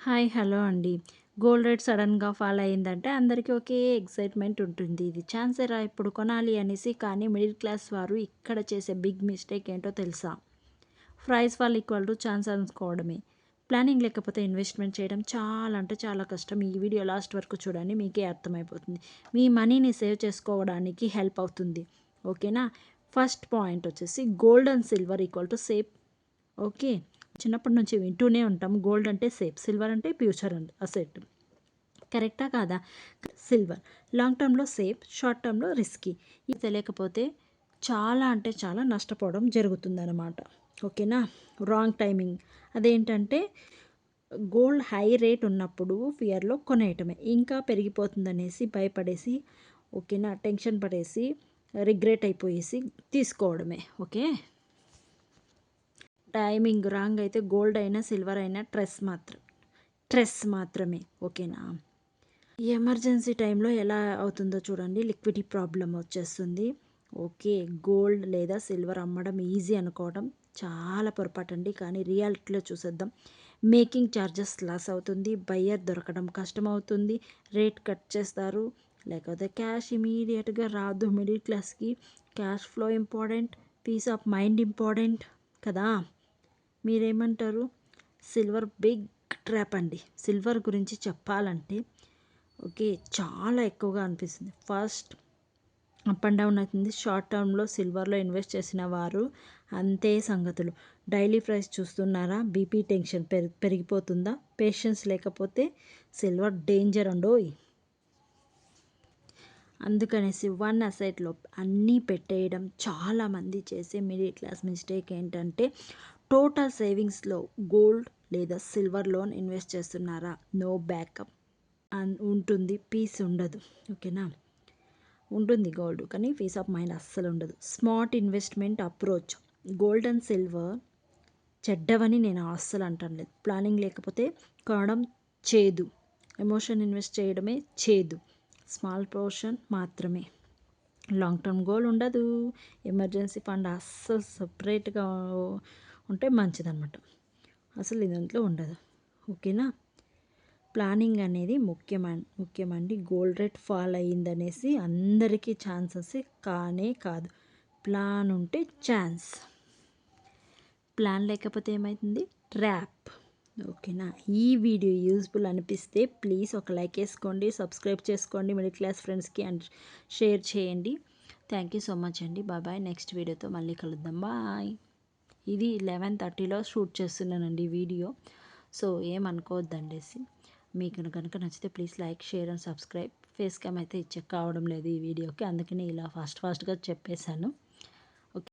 Hi hello అండి. Gold rate సడన్‌గా fall అయిందంటే అందరికీ ఒకే ఎక్సైట్‌మెంట్ ఉంటుంది. ఇది ఛాన్సేరా ఇప్పుడు కొనాలి అనేసి. కానీ మిడిల్ క్లాస్ వారు ఇక్కడ చేసే బిగ్ మిస్టేక్ ఏంటో తెలుసా? Price fall equal to chance అనుకోవడమే. ప్లానింగ్ లేకపోతే ఇన్వెస్ట్‌మెంట్ చేయడం చాలా అంటే చాలా కష్టం. ఈ వీడియో లాస్ట్ వరకు చూడండి, మీకే అర్థమైపోతుంది. మీ మనీని సేవ్ చేసుకోవడానికి హెల్ప్ అవుతుంది. ఓకేనా? ఫస్ట్ పాయింట్ వచ్చేసి gold and silver equal to safe. Okay. చిన్నప్పటి నుంచి వింటూనే ఉంటాం, గోల్డ్ అంటే సేఫ్, సిల్వర్ అంటే ఫ్యూచర్ అండ్ అసెట్. కరెక్టా కాదా? సిల్వర్ లాంగ్ టర్మ్‌లో సేఫ్, షార్ట్ టర్మ్‌లో రిస్కీ. ఇది తెలియకపోతే చాలా అంటే చాలా నష్టపోవడం జరుగుతుందన్నమాట. ఓకేనా? Wrong timing. అదేంటంటే గోల్డ్ హై రేట్ ఉన్నప్పుడు ఫియర్‌లో కొనేయటమే. ఇంకా పెరిగిపోతుందనేసి భయపడేసి, ఓకేనా, టెన్షన్ పడేసి, రిగ్రెట్ అయిపోయేసి తీసుకోవడమే. ఓకే. టైమింగ్ రాంగ్ అయితే గోల్డ్ అయినా సిల్వర్ అయినా ట్రెస్ మాత్రమే. ఓకేనా? ఎమర్జెన్సీ టైంలో ఎలా అవుతుందో చూడండి. లిక్విడిటీ ప్రాబ్లం వచ్చేస్తుంది. ఓకే. గోల్డ్ లేదా సిల్వర్ అమ్మడం ఈజీ అనుకోవడం చాలా పొరపాటండి. కానీ రియాలిటీలో చూసేద్దాం. మేకింగ్ ఛార్జెస్ లాస్ అవుతుంది, బయ్యర్ దొరకడం కష్టమవుతుంది, రేట్ కట్ చేస్తారు, లేకపోతే క్యాష్ ఇమీడియట్గా రాదు. మిడిల్ క్లాస్కి cash flow important, peace of mind important కదా. మీరేమంటారు? సిల్వర్ బిగ్ ట్రాప్ అండి. సిల్వర్ గురించి చెప్పాలంటే ఓకే, చాలా ఎక్కువగా అనిపిస్తుంది. ఫస్ట్ అప్ అండ్ డౌన్ అవుతుంది. షార్ట్ టర్మ్‌లో సిల్వర్‌లో ఇన్వెస్ట్ చేసిన వారు అంతే సంగతులు. డైలీ ప్రైస్ చూస్తున్నారా? బీపీ టెన్షన్ పెరిగిపోతుందా? పేషెన్స్ లేకపోతే సిల్వర్ డేంజర్ అండోయ్. అందుకనేసి వన్ అసెట్‌లో అన్నీ పెట్టేయడం చాలామంది చేసే మిడిల్ క్లాస్ మిస్టేక్ ఏంటంటే, టోటల్ సేవింగ్స్‌లో గోల్డ్ లేదా సిల్వర్ లోన్ ఇన్వెస్ట్ చేస్తున్నారా? నో బ్యాకప్ ఉంటుంది. పీస్ ఉండదు. ఓకేనా? ఉంటుంది గోల్డ్, కానీ పీస్ ఆఫ్ మైండ్ అస్సలు ఉండదు. Smart investment approach. Gold and silver చెడ్డవని నేను అస్సలు అంటలేదు. ప్లానింగ్ లేకపోతే కొనడం చేదు. ఎమోషన్ ఇన్వెస్ట్ చేయడమే చేదు. స్మాల్ పోర్షన్ మాత్రమే. లాంగ్ టర్మ్ గోల్ ఉండదు. ఎమర్జెన్సీ ఫండ్ అస్సలు సపరేట్గా ఉంటే మంచిదన్నమాట. అసలు దాంట్లో ఉండదు. ఓకేనా? ప్లానింగ్ అనేది ముఖ్యమండి. గోల్డ్ రేట్ ఫాల్ అయ్యిందనేసి అందరికీ ఛాన్సెస్ కానే కాదు. ప్లాన్ ఉంటే ఛాన్స్, ప్లాన్ లేకపోతే ఏమవుతుంది? ట్రాప్. ఓకేనా? ఈ వీడియో యూజ్ఫుల్ అనిపిస్తే ప్లీజ్ ఒక లైక్ వేసుకోండి, సబ్స్క్రైబ్ చేసుకోండి మిడిల్ క్లాస్ ఫ్రెండ్స్కి, అండ్ షేర్ చేయండి. థ్యాంక్ యూ సో మచ్ అండి. బాయ్. నెక్స్ట్ వీడియోతో మళ్ళీ కలుద్దాం. బాయ్. ఇది 11:30లో షూట్ చేస్తున్నానండి వీడియో, సో ఏమనుకోవద్దండేసి. మీకు కనుక నచ్చితే please like, share and subscribe. Face cam అయితే చెక్ కావడం లేదు ఈ వీడియోకి, అందుకని ఇలా ఫాస్ట్గా చెప్పేశాను.